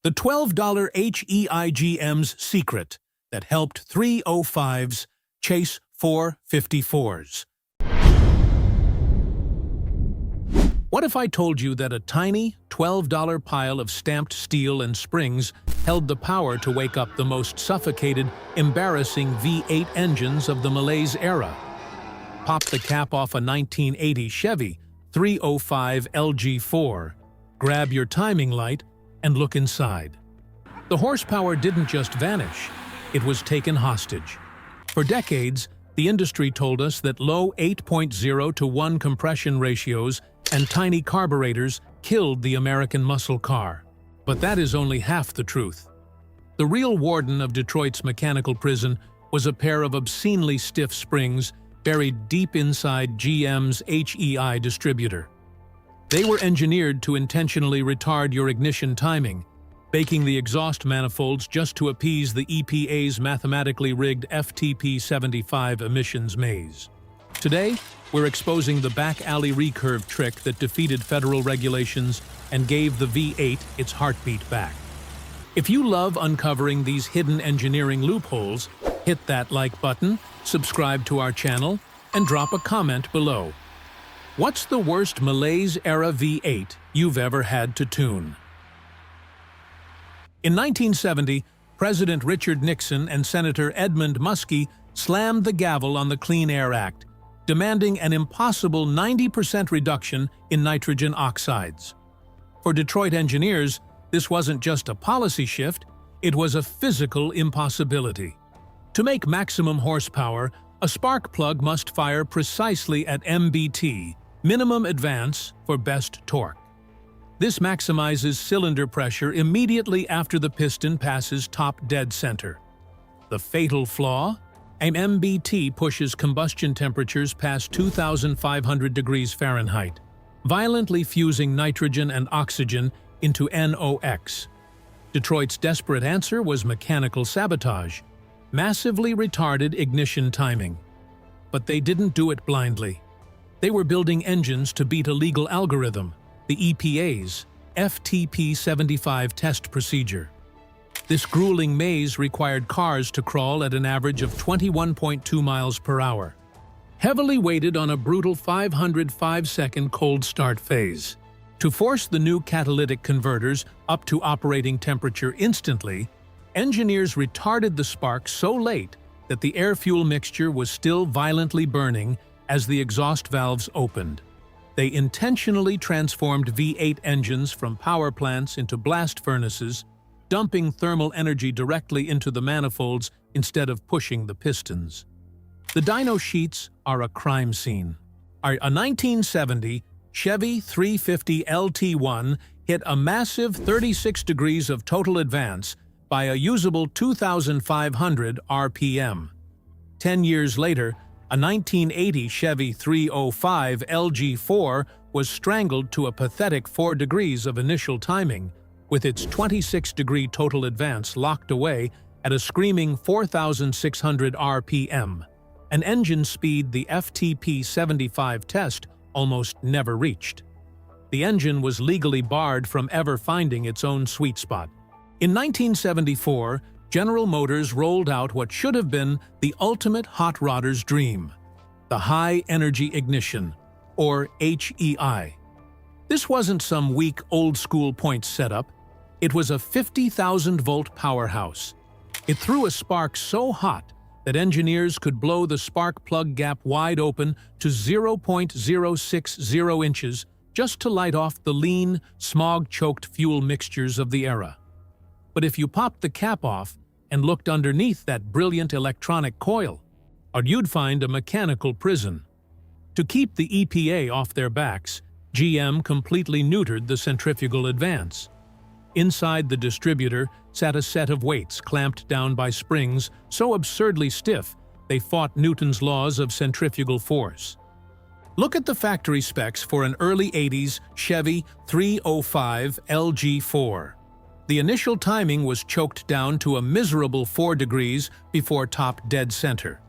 The $12 HEIGM's secret that helped 305s chase 454s. What if I told you that a tiny $12 pile of stamped steel and springs held the power to wake up the most suffocated, embarrassing V8 engines of the Malaise era? Pop the cap off a 1980 Chevy 305 LG4, grab your timing light, and look inside. The horsepower didn't just vanish, it was taken hostage. For decades, the industry told us that low 8.0 to 1 compression ratios and tiny carburetors killed the American muscle car. But that is only half the truth. The real warden of Detroit's mechanical prison was a pair of obscenely stiff springs buried deep inside GM's HEI distributor. They were engineered to intentionally retard your ignition timing, baking the exhaust manifolds just to appease the EPA's mathematically rigged FTP75 emissions maze. Today, we're exposing the back-alley recurve trick that defeated federal regulations and gave the V8 its heartbeat back. If you love uncovering these hidden engineering loopholes, hit that like button, subscribe to our channel, and drop a comment below. What's the worst Malaise Era V8 you've ever had to tune? In 1970, President Richard Nixon and Senator Edmund Muskie slammed the gavel on the Clean Air Act, demanding an impossible 90% reduction in nitrogen oxides. For Detroit engineers, this wasn't just a policy shift, it was a physical impossibility. To make maximum horsepower, a spark plug must fire precisely at MBT, minimum advance for best torque. This maximizes cylinder pressure immediately after the piston passes top dead center. The fatal flaw? An MBT pushes combustion temperatures past 2,500 degrees Fahrenheit, violently fusing nitrogen and oxygen into NOx. Detroit's desperate answer was mechanical sabotage, massively retarded ignition timing. But they didn't do it blindly. They were building engines to beat a legal algorithm, the EPA's FTP75 test procedure. This grueling maze required cars to crawl at an average of 21.2 miles per hour, heavily weighted on a brutal 505-second cold start phase. To force the new catalytic converters up to operating temperature instantly, engineers retarded the spark so late that the air-fuel mixture was still violently burning as the exhaust valves opened. They intentionally transformed V8 engines from power plants into blast furnaces, dumping thermal energy directly into the manifolds instead of pushing the pistons. The dyno sheets are a crime scene. A 1970 Chevy 350 LT1 hit a massive 36 degrees of total advance by a usable 2,500 RPM. 10 years later, a 1980 Chevy 305 LG4 was strangled to a pathetic 4 degrees of initial timing, with its 26-degree total advance locked away at a screaming 4,600 RPM, an engine speed the FTP75 test almost never reached. The engine was legally barred from ever finding its own sweet spot. In 1974, General Motors rolled out what should have been the ultimate hot rodder's dream, the high-energy ignition, or HEI. This wasn't some weak old-school points setup. It was a 50,000-volt powerhouse. It threw a spark so hot that engineers could blow the spark plug gap wide open to 0.060 inches just to light off the lean, smog-choked fuel mixtures of the era. But if you popped the cap off and looked underneath that brilliant electronic coil, you'd find a mechanical prison. To keep the EPA off their backs, GM completely neutered the centrifugal advance. Inside the distributor sat a set of weights clamped down by springs so absurdly stiff they fought Newton's laws of centrifugal force. Look at the factory specs for an early 80s Chevy 305 LG4. The initial timing was choked down to a miserable 4 degrees before top dead center.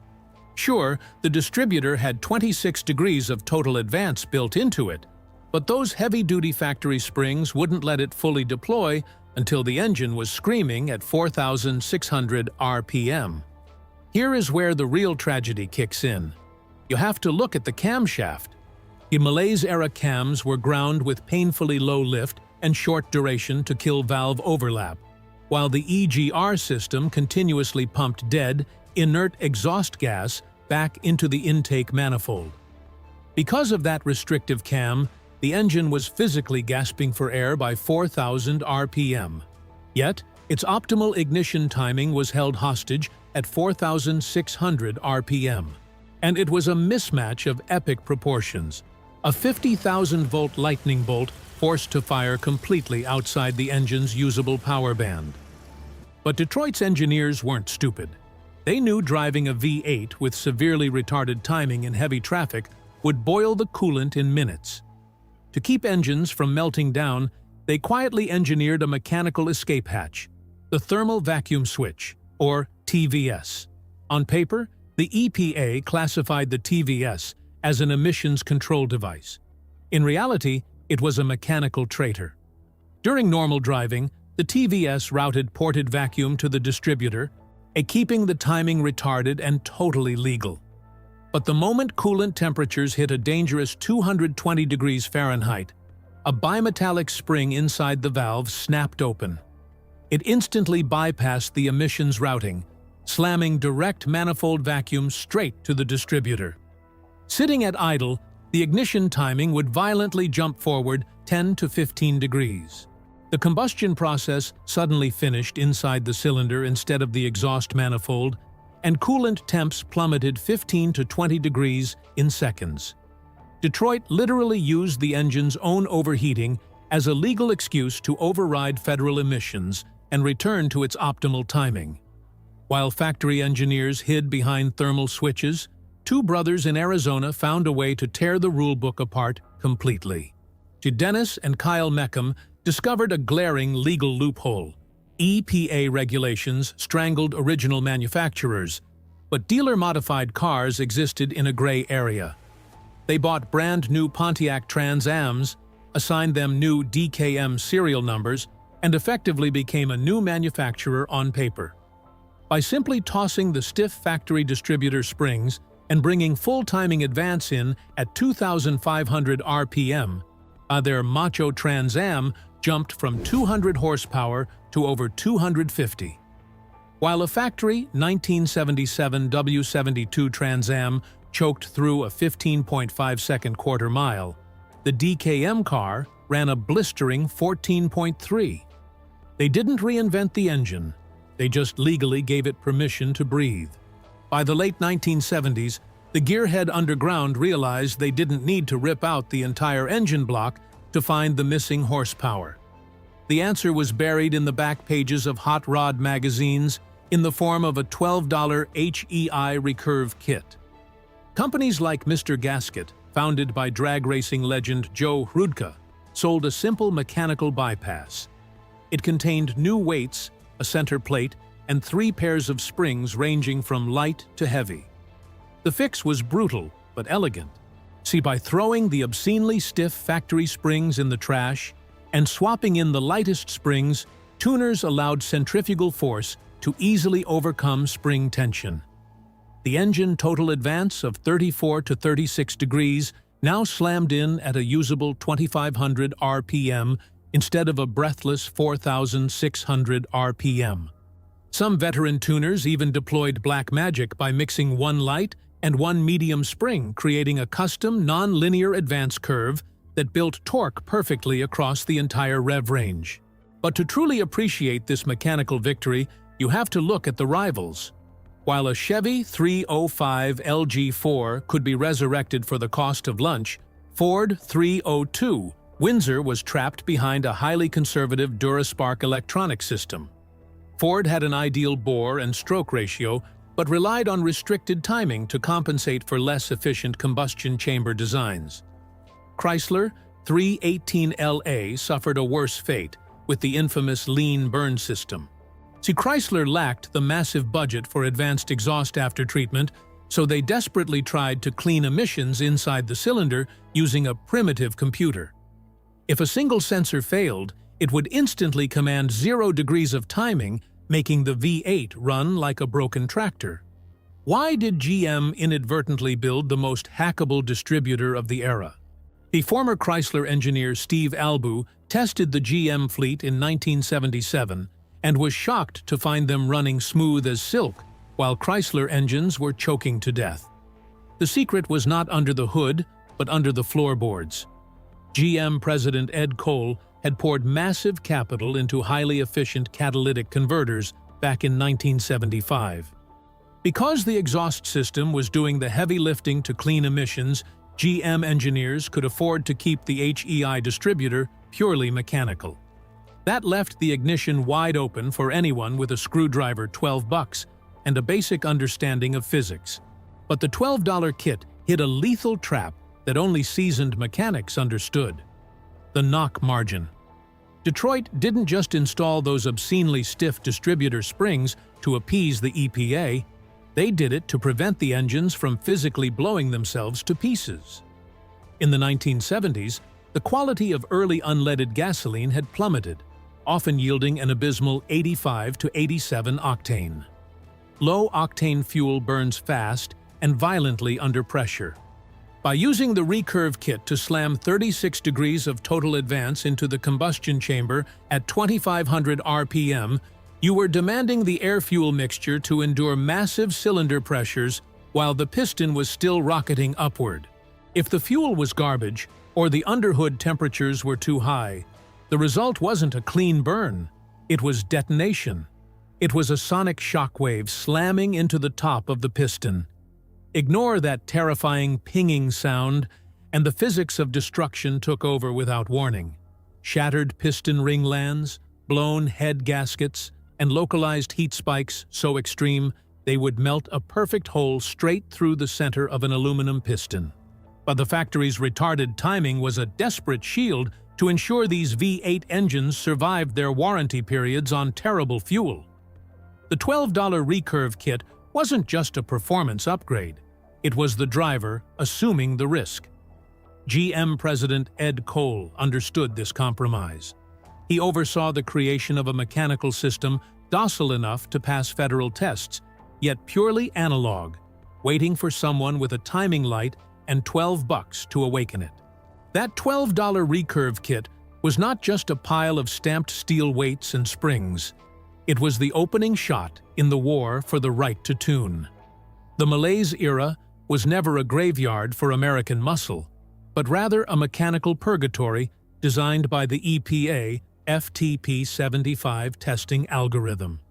Sure, the distributor had 26 degrees of total advance built into it, but those heavy-duty factory springs wouldn't let it fully deploy until the engine was screaming at 4,600 RPM. Here is where the real tragedy kicks in. You have to look at the camshaft. The Malaise Era cams were ground with painfully low lift and short duration to kill valve overlap, while the EGR system continuously pumped dead, inert exhaust gas back into the intake manifold. Because of that restrictive cam, the engine was physically gasping for air by 4,000 RPM. Yet, its optimal ignition timing was held hostage at 4,600 RPM. And it was a mismatch of epic proportions. A 50,000-volt lightning bolt forced to fire completely outside the engine's usable power band. But Detroit's engineers weren't stupid. They knew driving a V8 with severely retarded timing in heavy traffic would boil the coolant in minutes. To keep engines from melting down, they quietly engineered a mechanical escape hatch, the thermal vacuum switch, or TVS. On paper, the EPA classified the TVS as an emissions control device. In reality, it was a mechanical traitor. During normal driving, the TVS routed ported vacuum to the distributor, keeping the timing retarded and totally legal. But the moment coolant temperatures hit a dangerous 220 degrees Fahrenheit, a bimetallic spring inside the valve snapped open. It instantly bypassed the emissions routing, slamming direct manifold vacuum straight to the distributor. Sitting at idle, the ignition timing would violently jump forward 10 to 15 degrees. The combustion process suddenly finished inside the cylinder instead of the exhaust manifold, and coolant temps plummeted 15 to 20 degrees in seconds. Detroit literally used the engine's own overheating as a legal excuse to override federal emissions and return to its optimal timing. While factory engineers hid behind thermal switches, two brothers in Arizona found a way to tear the rulebook apart completely. Dennis and Kyle Meckham discovered a glaring legal loophole. EPA regulations strangled original manufacturers, but dealer-modified cars existed in a gray area. They bought brand-new Pontiac Trans Ams, assigned them new DKM serial numbers, and effectively became a new manufacturer on paper. By simply tossing the stiff factory distributor springs and bringing full timing advance in at 2,500 RPM, their macho Trans Am jumped from 200 horsepower to over 250. While a factory 1977 W72 Trans Am choked through a 15.5-second quarter mile, the DKM car ran a blistering 14.3. They didn't reinvent the engine, they just legally gave it permission to breathe. By the late 1970s, the gearhead underground realized they didn't need to rip out the entire engine block to find the missing horsepower. The answer was buried in the back pages of hot rod magazines in the form of a $12 HEI Recurve kit. Companies like Mr. Gasket, founded by drag racing legend Joe Hrudka, sold a simple mechanical bypass. It contained new weights, a center plate, and 3 pairs of springs ranging from light to heavy. The fix was brutal but elegant. See, by throwing the obscenely stiff factory springs in the trash and swapping in the lightest springs, tuners allowed centrifugal force to easily overcome spring tension. The engine total advance of 34 to 36 degrees now slammed in at a usable 2,500 RPM instead of a breathless 4,600 RPM. Some veteran tuners even deployed black magic by mixing one light and one medium spring, creating a custom non-linear advance curve that built torque perfectly across the entire rev range. But to truly appreciate this mechanical victory, you have to look at the rivals. While a Chevy 305 LG4 could be resurrected for the cost of lunch, Ford 302 Windsor was trapped behind a highly conservative Duraspark electronic system. Ford had an ideal bore and stroke ratio, but relied on restricted timing to compensate for less efficient combustion chamber designs. Chrysler 318LA suffered a worse fate with the infamous lean burn system. See, Chrysler lacked the massive budget for advanced exhaust aftertreatment, so they desperately tried to clean emissions inside the cylinder using a primitive computer. If a single sensor failed, It would instantly command 0 degrees of timing, making the V8 run like a broken tractor. Why did GM inadvertently build the most hackable distributor of the era? The former Chrysler engineer Steve Albu tested the GM fleet in 1977 and was shocked to find them running smooth as silk, while Chrysler engines were choking to death. The secret was not under the hood, but under the floorboards. GM President Ed Cole had poured massive capital into highly efficient catalytic converters back in 1975. Because the exhaust system was doing the heavy lifting to clean emissions, GM engineers could afford to keep the HEI distributor purely mechanical. That left the ignition wide open for anyone with a screwdriver $12 and a basic understanding of physics. But the $12 kit hid a lethal trap that only seasoned mechanics understood: the knock margin. Detroit didn't just install those obscenely stiff distributor springs to appease the EPA, they did it to prevent the engines from physically blowing themselves to pieces. In the 1970s, the quality of early unleaded gasoline had plummeted, often yielding an abysmal 85 to 87 octane. Low-octane fuel burns fast and violently under pressure. By using the Recurve kit to slam 36 degrees of total advance into the combustion chamber at 2,500 RPM, you were demanding the air-fuel mixture to endure massive cylinder pressures while the piston was still rocketing upward. If the fuel was garbage, or the underhood temperatures were too high, the result wasn't a clean burn, it was detonation. It was a sonic shockwave slamming into the top of the piston. Ignore that terrifying pinging sound, and the physics of destruction took over without warning. Shattered piston ringlands, blown head gaskets, and localized heat spikes so extreme they would melt a perfect hole straight through the center of an aluminum piston. But the factory's retarded timing was a desperate shield to ensure these V8 engines survived their warranty periods on terrible fuel. The $12 Recurve kit wasn't just a performance upgrade. It was the driver assuming the risk. GM President Ed Cole understood this compromise. He oversaw the creation of a mechanical system docile enough to pass federal tests, yet purely analog, waiting for someone with a timing light and $12 to awaken it. That $12 Recurve kit was not just a pile of stamped steel weights and springs. It was the opening shot in the war for the right to tune. The Malaise Era was never a graveyard for American muscle, but rather a mechanical purgatory designed by the EPA FTP-75 testing algorithm.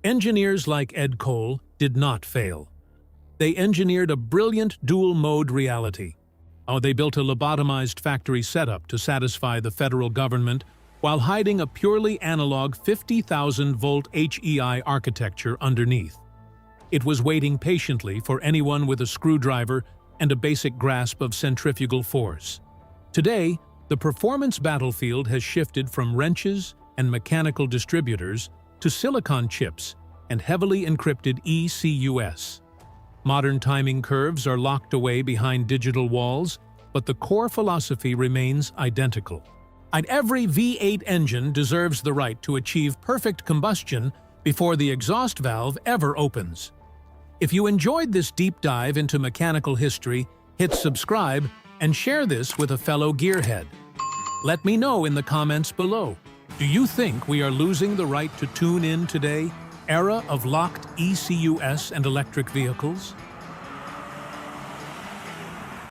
Engineers like Ed Cole did not fail. They engineered a brilliant dual-mode reality. They built a lobotomized factory setup to satisfy the federal government while hiding a purely analog 50,000-volt HEI architecture underneath. It was waiting patiently for anyone with a screwdriver and a basic grasp of centrifugal force. Today, the performance battlefield has shifted from wrenches and mechanical distributors to silicon chips and heavily encrypted ECUs. Modern timing curves are locked away behind digital walls, but the core philosophy remains identical. Every V8 engine deserves the right to achieve perfect combustion before the exhaust valve ever opens. If you enjoyed this deep dive into mechanical history, hit subscribe and share this with a fellow gearhead. Let me know in the comments below. Do you think we are losing the right to tune in today? Era of locked ECUs and electric vehicles?